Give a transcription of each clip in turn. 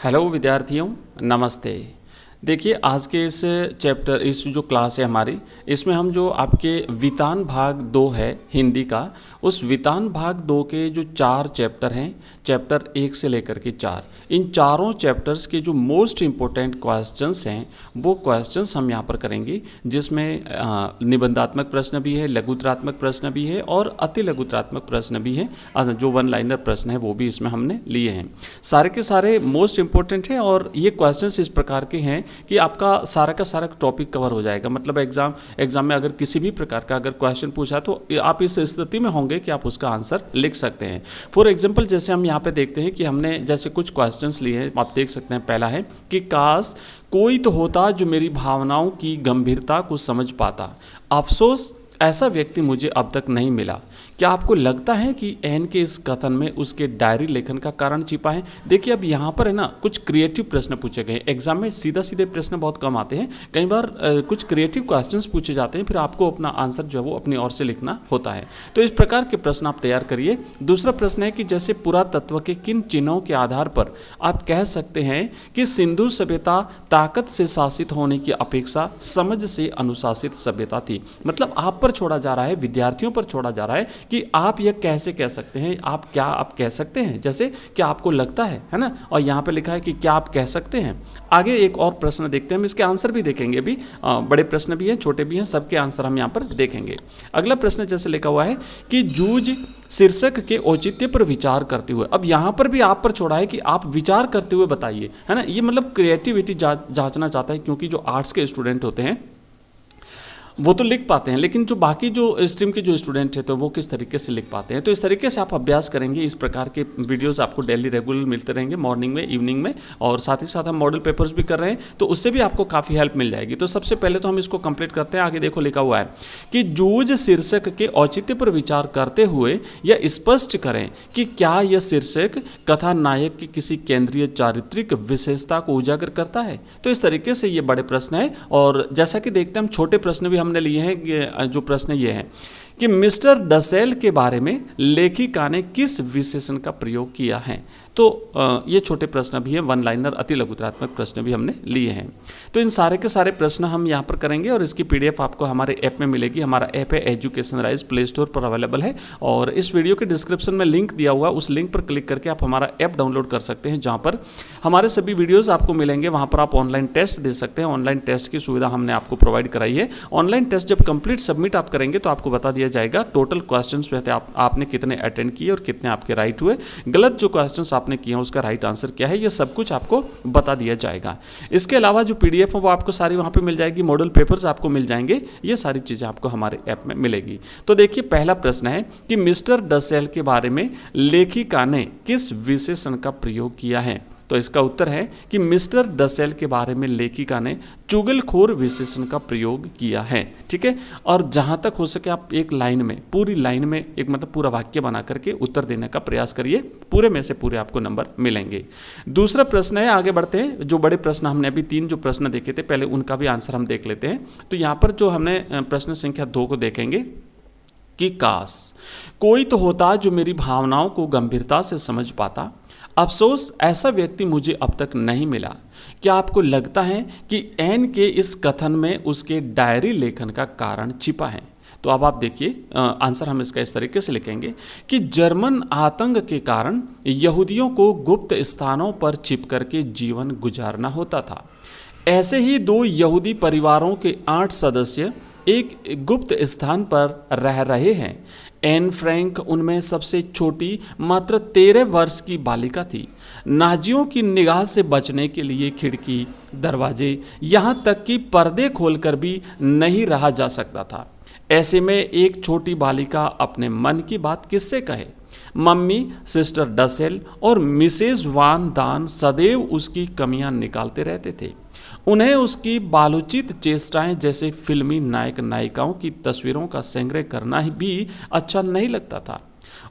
Hello विद्यार्थियों, नमस्ते। देखिए, आज के इस जो क्लास है हमारी, इसमें हम जो आपके वितान भाग 2 है हिंदी का, उस वितान भाग 2 के जो 4 चैप्टर हैं, चैप्टर 1 से लेकर के 4, इन चारों चैप्टर्स के जो मोस्ट इम्पोर्टेंट क्वेश्चंस हैं वो क्वेश्चंस हम यहाँ पर करेंगे, जिसमें निबंधात्मक प्रश्न भी है, लघुतरात्मक प्रश्न भी है और अति लघुतरात्मक प्रश्न भी है। जो वन लाइनर प्रश्न है वो भी इसमें हमने लिए हैं। सारे के सारे मोस्ट इम्पोर्टेंट हैं और ये क्वेश्चंस इस प्रकार के हैं कि आपका सारा का सारा टॉपिक कवर हो जाएगा। मतलब एग्जाम में अगर किसी भी प्रकार का अगर क्वेश्चन पूछा तो आप इस स्थिति में होंगे कि आप उसका आंसर लिख सकते हैं। फॉर एग्जांपल, जैसे हम यहाँ पे देखते हैं कि हमने जैसे कुछ क्वेश्चंस लिए हैं, आप देख सकते हैं। पहला है कि काश कोई तो होता जो मेरी भावनाओं की गंभीरता को समझ पाता, अफसोस ऐसा व्यक्ति मुझे अब तक नहीं मिला। क्या आपको लगता है कि एन के इस कथन में उसके डायरी लेखन का कारण छिपा है? देखिए, अब यहाँ पर है ना, कुछ क्रिएटिव प्रश्न पूछे गए। एग्जाम में सीधा सीधे प्रश्न बहुत कम आते हैं, कई बार कुछ क्रिएटिव क्वेश्चंस पूछे जाते हैं, फिर आपको अपना आंसर जो है वो अपनी ओर से लिखना होता है। तो इस प्रकार के प्रश्न आप तैयार करिए। दूसरा प्रश्न है कि जैसे पुरातत्व के किन चिन्हों के आधार पर आप कह सकते हैं कि सिंधु सभ्यता ताकत से शासित होने की अपेक्षा समझ से अनुशासित सभ्यता थी। मतलब आप पर छोड़ा जा रहा है, विद्यार्थियों पर छोड़ा जा रहा है कि आप यह कैसे कह सकते हैं। आप कह सकते हैं, जैसे क्या आपको लगता है ना। और यहाँ पे लिखा है कि क्या आप कह सकते हैं। आगे एक और प्रश्न देखते हैं, हम इसके आंसर भी देखेंगे। अभी बड़े प्रश्न भी हैं, छोटे भी हैं, सबके आंसर हम यहाँ पर देखेंगे। अगला प्रश्न जैसे लिखा हुआ है कि जूझ शीर्षक के औचित्य पर विचार करते हुए। अब यहाँ पर भी आप पर छोड़ा है कि आप विचार करते हुए बताइए, है ना। ये मतलब क्रिएटिविटी जांचना चाहता है, क्योंकि जो आर्ट्स के स्टूडेंट होते हैं वो तो लिख पाते हैं, लेकिन जो बाकी जो स्ट्रीम के जो स्टूडेंट हैं तो वो किस तरीके से लिख पाते हैं। तो इस तरीके से आप अभ्यास करेंगे। इस प्रकार के वीडियोस आपको डेली रेगुलर मिलते रहेंगे, मॉर्निंग में, इवनिंग में, और साथ ही साथ हम मॉडल पेपर्स भी कर रहे हैं, तो उससे भी आपको काफ़ी हेल्प मिल जाएगी। तो सबसे पहले तो हम इसको कंप्लीट करते हैं। आगे देखो लिखा हुआ है कि जूझ शीर्षक के औचित्य पर विचार करते हुए यह स्पष्ट करें कि क्या यह शीर्षक कथा नायक की किसी केंद्रीय चारित्रिक विशेषता को उजागर करता है। तो इस तरीके से ये बड़े प्रश्न है। और जैसा कि देखते हैं, हम छोटे प्रश्न भी हमने लिए हैं। जो प्रश्न ये है कि मिस्टर डसेल के बारे में लेखिका ने किस विशेषण का प्रयोग किया है। तो ये छोटे प्रश्न भी हैं, वन लाइनर अति लघुतरात्मक प्रश्न भी हमने लिए हैं। तो इन सारे के सारे प्रश्न हम यहाँ पर करेंगे और इसकी पीडीएफ आपको हमारे ऐप में मिलेगी। हमारा ऐप है एजुकेशन राइज, प्ले स्टोर पर अवेलेबल है, और इस वीडियो के डिस्क्रिप्शन में लिंक दिया हुआ, उस लिंक पर क्लिक करके आप हमारा ऐप डाउनलोड कर सकते हैं, जहाँ पर हमारे सभी वीडियोज़ आपको मिलेंगे। वहाँ पर आप ऑनलाइन टेस्ट दे सकते हैं। ऑनलाइन टेस्ट की सुविधा हमने आपको प्रोवाइड कराई है। ऑनलाइन टेस्ट जब कंप्लीट सबमिट आप करेंगे तो आपको बता दिया जाएगा टोटल क्वेश्चंस में आपने कितने अटेंड किए और कितने आपके राइट हुए। गलत जो क्वेश्चंस आपने किए हैं उसका राइट आंसर क्या है, ये सब कुछ आपको बता दिया जाएगा। इसके अलावा जो पीडीएफ है वो आपको सारी वहाँ पे मिल जाएगी, मॉडल पेपर्स आपको मिल जाएंगे, ये सारी चीज़ें आपको हमारे ऐप में मिलेगी। तो देखिए, पहला प्रश्न है कि मिस्टर डसेल के बारे में लेखिका ने किस विशेषण का प्रयोग किया है। तो इसका उत्तर है कि मिस्टर डसेल के बारे में लेखिका ने चुगलखोर विशेषण का प्रयोग किया है। ठीक है, और जहां तक हो सके आप एक लाइन में, पूरी लाइन में, एक मतलब पूरा वाक्य बना करके उत्तर देने का प्रयास करिए। पूरे में से पूरे आपको नंबर मिलेंगे। दूसरा प्रश्न है, आगे बढ़ते हैं। जो बड़े प्रश्न हमने अभी 3 जो प्रश्न देखे थे, पहले उनका भी आंसर हम देख लेते हैं। तो यहाँ पर जो हमने प्रश्न संख्या 2 को देखेंगे कि काश कोई तो होता जो मेरी भावनाओं को गंभीरता से समझ पाता, अफसोस ऐसा व्यक्ति मुझे अब तक नहीं मिला। क्या आपको लगता है कि एन के इस कथन में उसके डायरी लेखन का कारण छिपा है। तो अब आप देखिए, आंसर हम इसका इस तरीके से लिखेंगे कि जर्मन आतंक के कारण यहूदियों को गुप्त स्थानों पर छिप करके जीवन गुजारना होता था। ऐसे ही 2 यहूदी परिवारों के 8 सदस्य एक गुप्त स्थान पर रह रहे हैं। एन फ्रैंक उनमें सबसे छोटी, मात्र 13 वर्ष की बालिका थी। नाजियों की निगाह से बचने के लिए खिड़की, दरवाजे, यहाँ तक कि पर्दे खोलकर भी नहीं रहा जा सकता था। ऐसे में एक छोटी बालिका अपने मन की बात किससे कहे। मम्मी, सिस्टर डसेल और मिसेज वान दान सदैव उसकी कमियां निकालते रहते थे। उन्हें उसकी बालोचित चेष्टाएं, जैसे फिल्मी नायक नायिकाओं की तस्वीरों का संग्रह करना भी अच्छा नहीं लगता था।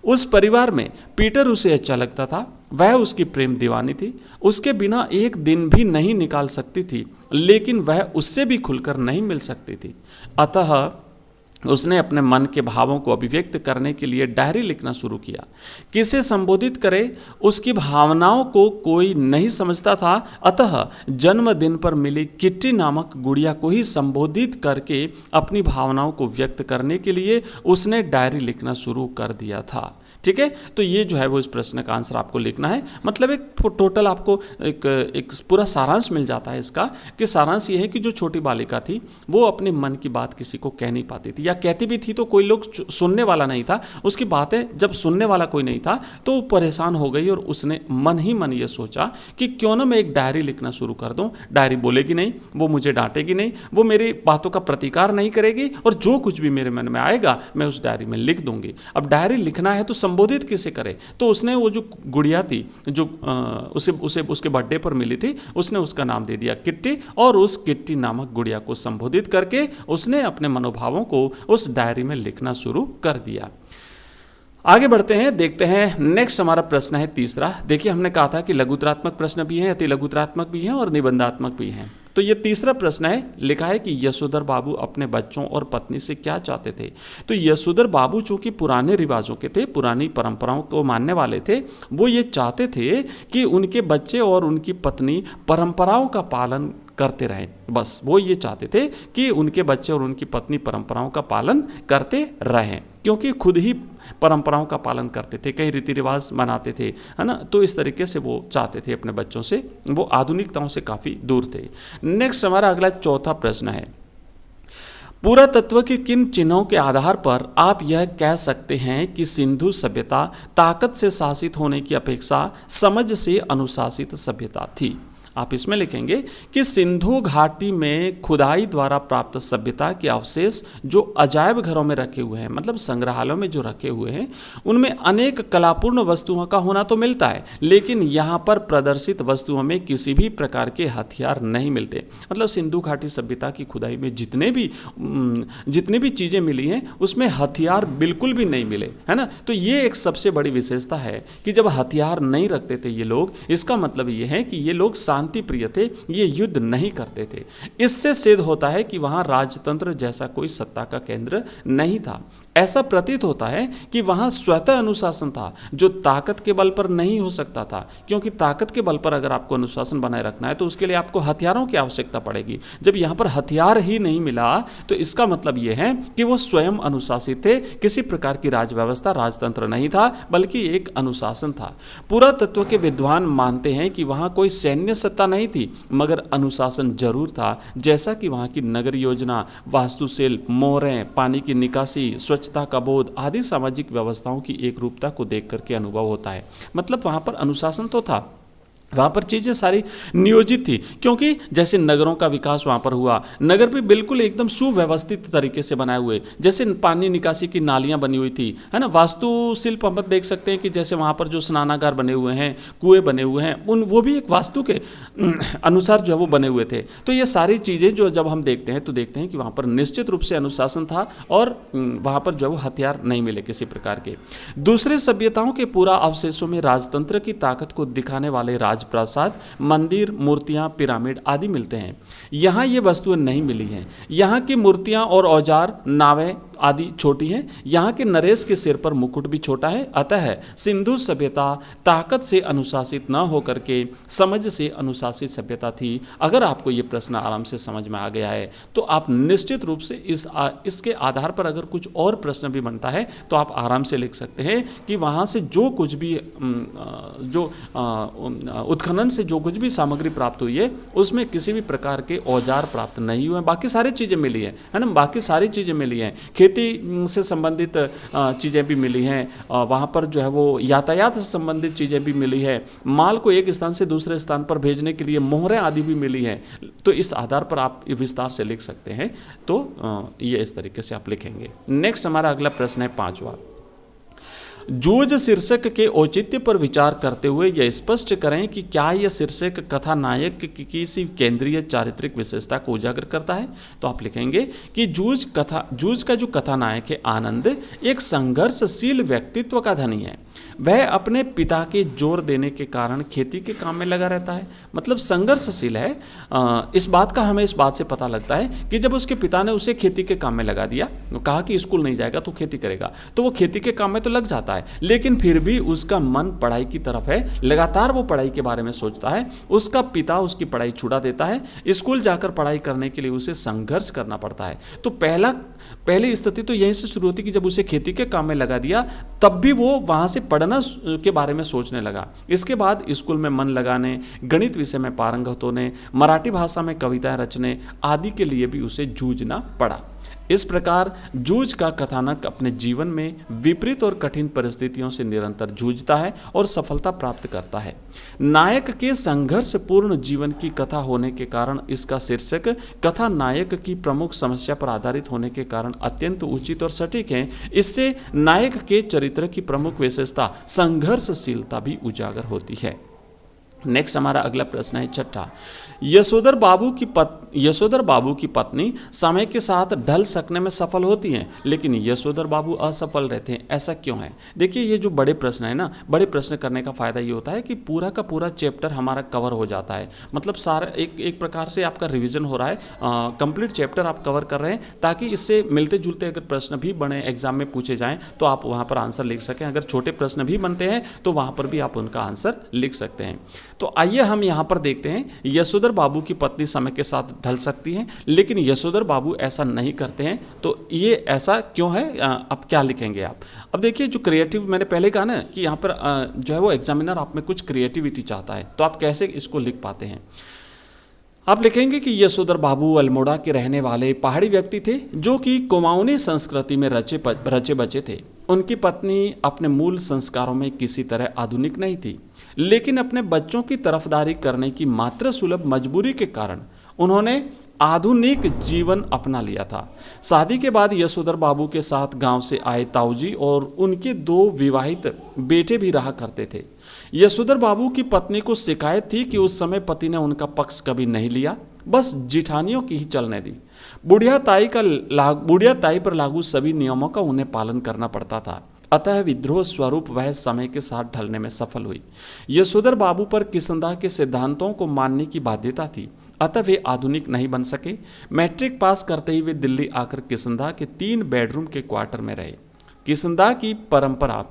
उस परिवार में पीटर उसे अच्छा लगता था। वह उसकी प्रेम दीवानी थी, उसके बिना एक दिन भी नहीं निकाल सकती थी, लेकिन वह उससे भी खुलकर नहीं मिल सकती थी। अतः उसने अपने मन के भावों को अभिव्यक्त करने के लिए डायरी लिखना शुरू किया। किसे संबोधित करे उसकी भावनाओं को कोई नहीं समझता था, अतः जन्मदिन पर मिली किट्टी नामक गुड़िया को ही संबोधित करके अपनी भावनाओं को व्यक्त करने के लिए उसने डायरी लिखना शुरू कर दिया था। ठीक है, तो ये जो है वो इस प्रश्न का आंसर आपको लिखना है। मतलब एक टोटल आपको एक पूरा सारांश मिल जाता है इसका, कि सारांश ये है कि जो छोटी बालिका थी वो अपने मन की बात किसी को कह नहीं पाती थी, या कहती भी थी तो कोई लोग सुनने वाला नहीं था। उसकी बातें जब सुनने वाला कोई नहीं था तो वो परेशान हो गई और उसने मन ही मन ये सोचा कि क्यों ना मैं एक डायरी लिखना शुरू कर दूँ। डायरी बोलेगी नहीं, वो मुझे डांटेगी नहीं, वो मेरी बातों का प्रतिकार नहीं करेगी, और जो कुछ भी मेरे मन में आएगा मैं उस डायरी में लिख दूंगी। अब डायरी लिखना है तो संबोधित किसे करे, तो उसने वो जो गुड़िया थी जो उसे उसके बर्थडे पर मिली थी, उसने उसका नाम दे दिया किट्टी, और उस किट्टी नामक गुड़िया को संबोधित करके उसने अपने मनोभावों को उस डायरी में लिखना शुरू कर दिया। आगे बढ़ते हैं, देखते हैं नेक्स्ट हमारा प्रश्न है तीसरा। देखिए हमने कहा था कि लघुतरात्मक प्रश्न भी हैं, अति लघुतरात्मक भी हैं और निबंधात्मक भी हैं। तो ये तीसरा प्रश्न है, लिखा है कि यशोधर बाबू अपने बच्चों और पत्नी से क्या चाहते थे। तो यशोधर बाबू चूंकि पुराने रिवाजों के थे, पुरानी परंपराओं को मानने वाले थे, वो ये चाहते थे कि उनके बच्चे और उनकी पत्नी परंपराओं का पालन करते रहें। बस वो ये चाहते थे कि उनके बच्चे और उनकी पत्नी परंपराओं का पालन करते रहें, क्योंकि खुद ही परंपराओं का पालन करते थे, कई रीति रिवाज मनाते थे, है ना। तो इस तरीके से वो चाहते थे अपने बच्चों से, वो आधुनिकताओं से काफ़ी दूर थे। नेक्स्ट हमारा अगला चौथा प्रश्न है, पुरातत्व के किन चिन्हों के आधार पर आप यह कह सकते हैं कि सिंधु सभ्यता ताकत से शासित होने की अपेक्षा समझ से अनुशासित सभ्यता थी। आप इसमें लिखेंगे कि सिंधु घाटी में खुदाई द्वारा प्राप्त सभ्यता के अवशेष जो अजायब घरों में रखे हुए हैं, मतलब संग्रहालयों में जो रखे हुए हैं, उनमें अनेक कलापूर्ण वस्तुओं का होना तो मिलता है, लेकिन यहाँ पर प्रदर्शित वस्तुओं में किसी भी प्रकार के हथियार नहीं मिलते। मतलब सिंधु घाटी सभ्यता की खुदाई में जितनी भी चीज़ें मिली हैं उसमें हथियार बिल्कुल भी नहीं मिले, है ना। तो ये एक सबसे बड़ी विशेषता है कि जब हथियार नहीं रखते थे ये लोग, इसका मतलब ये है कि ये लोग शांति प्रिय थे, ये युद्ध नहीं करते थे। इससे सिद्ध होता है कि वहां राजतंत्र जैसा कोई सत्ता का केंद्र नहीं था। ऐसा प्रतीत होता है कि वहां स्वतः अनुशासन था, जो ताकत के बल पर नहीं हो सकता था, क्योंकि ताकत के बल पर अगर आपको अनुशासन बनाए रखना है तो उसके लिए आपको हथियारों की आवश्यकता पड़ेगी। जब यहाँ पर हथियार ही नहीं मिला तो इसका मतलब यह है कि वो स्वयं अनुशासित थे, किसी प्रकार की राजव्यवस्था, राजतंत्र नहीं था, बल्कि एक अनुशासन था। पुरातत्व के विद्वान मानते हैं कि वहां कोई सैन्य सत्ता नहीं थी, मगर अनुशासन जरूर था, जैसा कि वहां की नगर योजना, वास्तुशिल्प, मोहरें, पानी की निकासी, स्वच्छता का बोध आदि सामाजिक व्यवस्थाओं की एक रूपता को देख करके अनुभव होता है। मतलब वहां पर अनुशासन तो था, वहाँ पर चीज़ें सारी नियोजित थी, क्योंकि जैसे नगरों का विकास वहाँ पर हुआ, नगर भी बिल्कुल एकदम सुव्यवस्थित तरीके से बनाए हुए, जैसे पानी निकासी की नालियाँ बनी हुई थी, है ना। वास्तुशिल्प हम देख सकते हैं कि जैसे वहाँ पर जो स्नानागार बने हुए हैं, कुएँ बने हुए हैं, वो भी एक वास्तु के अनुसार जो है वो बने हुए थे। तो ये सारी चीज़ें जो जब हम देखते हैं तो देखते हैं कि वहाँ पर निश्चित रूप से अनुशासन था, और वहाँ पर जो है वो हथियार नहीं मिले किसी प्रकार के। दूसरे सभ्यताओं के पूरा अवशेषों में राजतंत्र की ताकत को दिखाने वाले प्रासाद, मंदिर, मूर्तियां, पिरामिड आदि मिलते हैं। यहाँ ये वस्तुएं नहीं मिली हैं। यहाँ की मूर्तियां और औजार, नावें आदि छोटी हैं। यहाँ के नरेश के सिर पर मुकुट भी छोटा है। अतः सिंधु सभ्यता ताकत से अनुशासित न होकर के समझ से अनुशासित सभ्यता थी। अगर आपको ये प्रश्न आराम से समझ में आ गया है तो आप निश्चित रूप से इसके आधार पर अगर कुछ और प्रश्न भी बनता है तो आप आराम से लिख सकते हैं कि वहाँ से जो कुछ भी उत्खनन से जो कुछ भी सामग्री प्राप्त हुई है उसमें किसी भी प्रकार के औजार प्राप्त नहीं हुए, बाकी सारी चीज़ें मिली हैं, है ना। बाकी सारी चीज़ें मिली हैं, खेती से संबंधित चीज़ें भी मिली हैं, वहाँ पर जो है वो यातायात से संबंधित चीज़ें भी मिली है, माल को एक स्थान से दूसरे स्थान पर भेजने के लिए मोहरें आदि भी मिली हैं। तो इस आधार पर आप विस्तार से लिख सकते हैं। तो ये इस तरीके से आप लिखेंगे। नेक्स्ट हमारा अगला प्रश्न है 5वां। जूझ शीर्षक के औचित्य पर विचार करते हुए यह स्पष्ट करें कि क्या यह शीर्षक कथा नायक की किसी केंद्रीय चारित्रिक विशेषता को उजागर करता है। तो आप लिखेंगे कि जूझ का जो कथानायक है आनंद एक संघर्षशील व्यक्तित्व का धनी है। वह अपने पिता के जोर देने के कारण खेती के काम में लगा रहता है, मतलब संघर्षशील है। इस बात का हमें इस बात से पता लगता है कि जब उसके पिता ने उसे खेती के काम में लगा दिया, कहा कि स्कूल नहीं जाएगा तो खेती करेगा, तो वो खेती के काम में तो लग जाता है, लेकिन फिर भी उसका मन पढ़ाई की तरफ है, लगातार वो पढ़ाई के बारे में सोचता है। उसका पिता उसकी पढ़ाई छुड़ा देता है, स्कूल जाकर पढ़ाई करने के लिए उसे संघर्ष करना पड़ता है। तो पहली स्थिति तो यहीं से शुरू होती कि जब उसे खेती के काम में लगा दिया तब भी वो वहाँ से पढ़ना के बारे में सोचने लगा। इसके बाद स्कूल में मन लगाने, गणित विषय में पारंगत होने, मराठी भाषा में कविताएं रचने आदि के लिए भी उसे जूझना पड़ा। इस प्रकार जूझ का कथानक अपने जीवन में विपरीत और कठिन परिस्थितियों से निरंतर जूझता है और सफलता प्राप्त करता है। नायक के संघर्षपूर्ण जीवन की कथा होने के कारण इसका शीर्षक कथा नायक की प्रमुख समस्या पर आधारित होने के कारण अत्यंत उचित और सटीक है। इससे नायक के चरित्र की प्रमुख विशेषता संघर्षशीलता भी उजागर होती है। नेक्स्ट हमारा अगला प्रश्न है छठा। यशोधर बाबू की पत्नी समय के साथ ढल सकने में सफल होती हैं, लेकिन यशोधर बाबू असफल रहते हैं, ऐसा क्यों है। देखिए ये जो बड़े प्रश्न है ना, बड़े प्रश्न करने का फायदा ये होता है कि पूरा का पूरा चैप्टर हमारा कवर हो जाता है, मतलब सारा एक प्रकार से आपका रिवीजन हो रहा है, कंप्लीट चैप्टर आप कवर कर रहे हैं, ताकि इससे मिलते जुलते अगर प्रश्न भी बने एग्जाम में पूछे जाएं तो आप वहाँ पर आंसर लिख सकें। अगर छोटे प्रश्न भी बनते हैं तो वहाँ पर भी आप उनका आंसर लिख सकते हैं। तो आइए हम यहाँ पर देखते हैं, यशोधर बाबू की पत्नी समय के साथ ढल सकती हैं, लेकिन यशोधर बाबू ऐसा नहीं करते हैं, तो ये ऐसा क्यों है। अब क्या लिखेंगे आप। अब देखिए जो क्रिएटिव, मैंने पहले कहा ना कि यहाँ पर जो है वो एग्जामिनर आप में कुछ क्रिएटिविटी चाहता है, तो आप कैसे इसको लिख पाते हैं। आप लिखेंगे कि यशोधर बाबू अल्मोड़ा के रहने वाले पहाड़ी व्यक्ति थे जो कि कुमाऊनी संस्कृति में रचे बचे थे। उनकी पत्नी अपने मूल संस्कारों में किसी तरह आधुनिक नहीं थी, लेकिन अपने बच्चों की तरफदारी करने की मात्र सुलभ मजबूरी के कारण उन्होंने आधुनिक जीवन अपना लिया था। शादी के बाद यशोधर बाबू के साथ गांव से आए ताऊजी और उनके 2 विवाहित बेटे भी रहा करते थे। यशोधर बाबू की पत्नी को शिकायत थी कि उस समय पति ने उनका पक्ष कभी नहीं लिया, बस जिठानियों की ही चलने दी। बुढ़िया ताई पर लागू सभी नियमों का उन्हें पालन करना पड़ता था, अतः विद्रोह स्वरूप वह समय के साथ ढलने में सफल हुई। यशोधर बाबू पर किशनदाह के सिद्धांतों को मानने की बाध्यता थी, अतः वे आधुनिक नहीं बन सके। मैट्रिक पास करते ही वे दिल्ली आकर किशनदाह के 3 बेडरूम के क्वार्टर में रहे। किशनदाह की परंपरा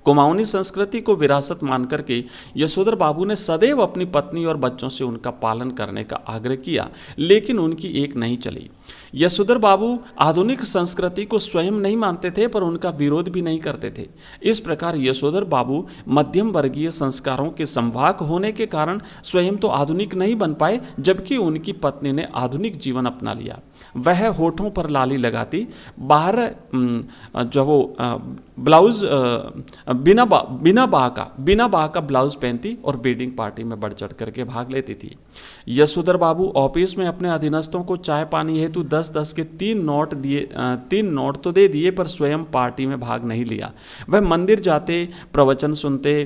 कुमाऊनी संस्कृति को विरासत मान करके यशोधर बाबू ने सदैव अपनी पत्नी और बच्चों से उनका पालन करने का आग्रह किया, लेकिन उनकी एक नहीं चली। यशोधर बाबू आधुनिक संस्कृति को स्वयं नहीं मानते थे, पर उनका विरोध भी नहीं करते थे। इस प्रकार यशोधर बाबू मध्यम वर्गीय संस्कारों के संवाहक होने के कारण स्वयं तो आधुनिक नहीं बन पाए, जबकि उनकी पत्नी ने आधुनिक जीवन अपना लिया। वह होठों पर लाली लगाती, बाहर जो वो ब्लाउज बिना बाह का ब्लाउज पहनती और वेडिंग पार्टी में बढ़ चढ़ करके भाग लेती थी। यशोधर बाबू ऑफिस में अपने अधीनस्थों को चाय पानी हेतु 10-10 के 3 नोट तो दे दिए, पर स्वयं पार्टी में भाग नहीं लिया। वह मंदिर जाते, प्रवचन सुनते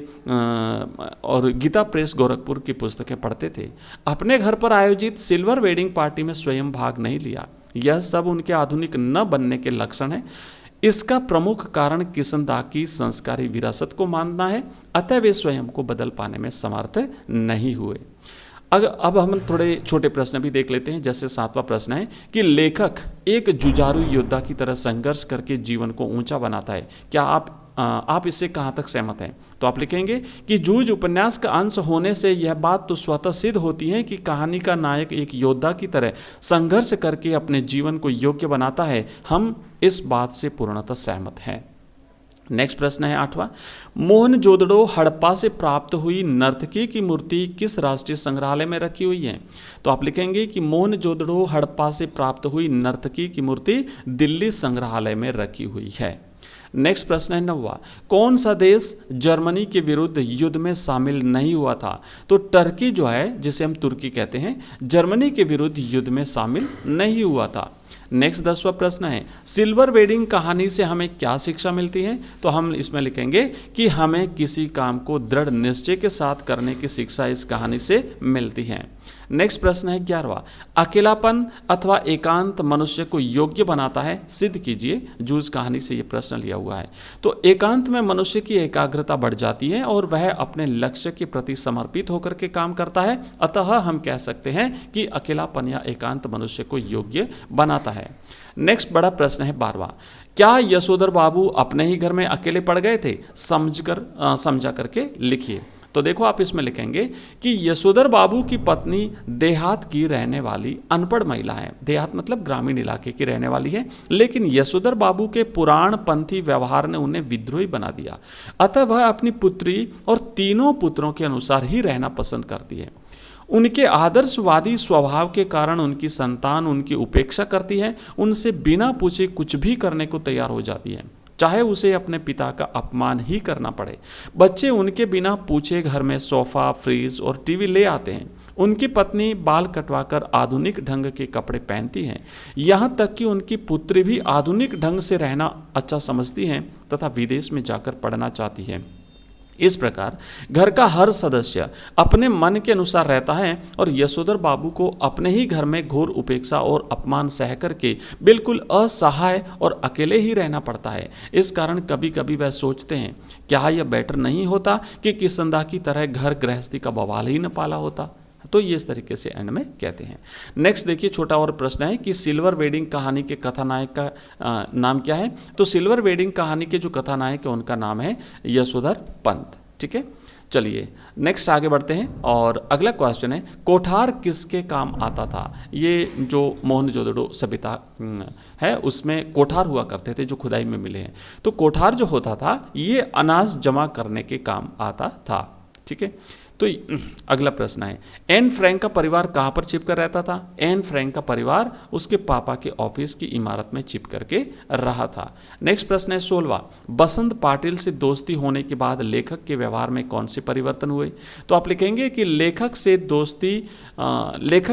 और गीता प्रेस गोरखपुर की पुस्तकें पढ़ते थे। अपने घर पर आयोजित सिल्वर वेडिंग पार्टी में स्वयं भाग नहीं लिया। यह सब उनके आधुनिक न बनने के लक्षण हैं। इसका प्रमुख कारण किशनदाह की संस्कारी विरासत को मानना है, अतः वे स्वयं को बदल पाने में समर्थ नहीं हुए। अब हम थोड़े छोटे प्रश्न भी देख लेते हैं। जैसे 7वां प्रश्न है कि लेखक एक जुझारू योद्धा की तरह संघर्ष करके जीवन को ऊंचा बनाता है। क्या आप इससे कहाँ तक सहमत हैं। तो आप लिखेंगे कि जूझ उपन्यास का अंश होने से यह बात तो स्वतः सिद्ध होती है कि कहानी का नायक एक योद्धा की तरह संघर्ष करके अपने जीवन को योग्य बनाता है। हम इस बात से पूर्णतः सहमत हैं। नेक्स्ट प्रश्न है 8वां। मोहनजोदड़ो हड़प्पा से प्राप्त हुई नर्तकी की मूर्ति किस राष्ट्रीय संग्रहालय में रखी हुई है। तो आप लिखेंगे कि मोहनजोदड़ो हड़प्पा से प्राप्त हुई नर्तकी की मूर्ति दिल्ली संग्रहालय में रखी हुई है। नेक्स्ट प्रश्न है 9वां। कौन सा देश जर्मनी के विरुद्ध युद्ध में शामिल नहीं हुआ था। तो टर्की जो है, जिसे हम तुर्की कहते हैं, जर्मनी के विरुद्ध युद्ध में शामिल नहीं हुआ था। नेक्स्ट 10वां प्रश्न है, सिल्वर वेडिंग कहानी से हमें क्या शिक्षा मिलती है? तो हम इसमें लिखेंगे कि हमें किसी काम को दृढ़ निश्चय के साथ करने की शिक्षा इस कहानी से मिलती है। नेक्स्ट प्रश्न है 11वां, अकेलापन अथवा एकांत मनुष्य को योग्य बनाता है, सिद्ध कीजिए। जूझ कहानी से ये प्रश्न लिया हुआ है। तो एकांत में मनुष्य की एकाग्रता बढ़ जाती है और वह अपने लक्ष्य के प्रति समर्पित होकर के काम करता है, अतः हम कह सकते हैं कि अकेलापन या एकांत मनुष्य को योग्य बनाता है। नेक्स्ट बड़ा प्रश्न है 12वां, क्या यशोधर बाबू अपने ही घर में अकेले पड़ गए थे? समझा करके लिखिए। तो देखो आप इसमें लिखेंगे कि यशोधर बाबू की पत्नी देहात की रहने वाली अनपढ़ महिला है। देहात मतलब ग्रामीण इलाके की रहने वाली है, लेकिन यशोधर बाबू के पुराणपंथी व्यवहार ने उन्हें विद्रोही बना दिया, अतः वह अपनी पुत्री और तीनों पुत्रों के अनुसार ही रहना पसंद करती है। उनके आदर्शवादी स्वभाव के कारण उनकी संतान उनकी उपेक्षा करती है, उनसे बिना पूछे कुछ भी करने को तैयार हो जाती है, चाहे उसे अपने पिता का अपमान ही करना पड़े। बच्चे उनके बिना पूछे घर में सोफा, फ्रिज और टीवी ले आते हैं। उनकी पत्नी बाल कटवाकर आधुनिक ढंग के कपड़े पहनती हैं, यहाँ तक कि उनकी पुत्री भी आधुनिक ढंग से रहना अच्छा समझती हैं तथा विदेश में जाकर पढ़ना चाहती है। इस प्रकार घर का हर सदस्य अपने मन के अनुसार रहता है और यशोधर बाबू को अपने ही घर में घोर उपेक्षा और अपमान सह करके बिल्कुल असहाय और अकेले ही रहना पड़ता है। इस कारण कभी कभी वह सोचते हैं, क्या यह बेटर नहीं होता कि किसंदा की तरह घर गृहस्थी का बवाल ही न पाला होता? तो ये इस तरीके से एंड में कहते हैं। नेक्स्ट देखिए, छोटा और प्रश्न है कि सिल्वर वेडिंग कहानी के कथानायक का नाम क्या है? तो सिल्वर वेडिंग कहानी के जो कथानायक है उनका नाम है यशोधर पंत। ठीक है, चलिए नेक्स्ट आगे बढ़ते हैं और अगला क्वेश्चन है, कोठार किसके काम आता था? ये जो मोहनजोदड़ो सभ्यता है उसमें कोठार हुआ करते थे जो खुदाई में मिले हैं। तो कोठार जो होता था ये अनाज जमा करने के काम आता था। ठीक है, तो अगला प्रश्न है, एन फ्रैंक का परिवार कहाँ पर छिपकर रहता था? एन फ्रैंक का परिवार उसके पापा के ऑफिस की इमारत में छिप करके रहा था। नेक्स्ट प्रश्न है 16वां, बसंत पाटिल से दोस्ती होने के बाद लेखक के व्यवहार में कौन से परिवर्तन हुए? तो आप लिखेंगे कि लेखक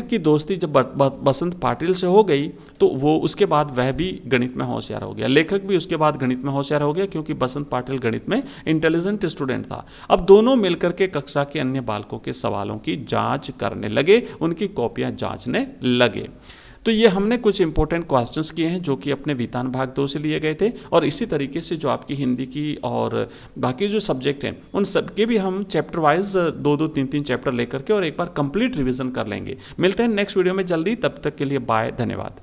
की दोस्ती जब बसंत पाटिल से हो गई तो वो उसके बाद वह भी गणित में होशियार हो गया, लेखक भी उसके बाद गणित में होशियार हो गया, क्योंकि बसंत पाटिल गणित में इंटेलिजेंट स्टूडेंट था। अब दोनों मिलकर के कक्षा के अन्य बालकों के सवालों की जांच करने लगे, उनकी कॉपियां जांचने लगे। तो ये हमने कुछ इंपॉर्टेंट क्वेश्चंस किए हैं जो कि अपने वितान भाग 2 से लिए गए थे, और इसी तरीके से जो आपकी हिंदी की और बाकी जो सब्जेक्ट हैं उन सब के भी हम चैप्टर वाइज 2-2, 3-3 चैप्टर लेकर के और एक बार कंप्लीट रिवीजन कर लेंगे। मिलते हैं नेक्स्ट वीडियो में जल्दी, तब तक के लिए बाय, धन्यवाद।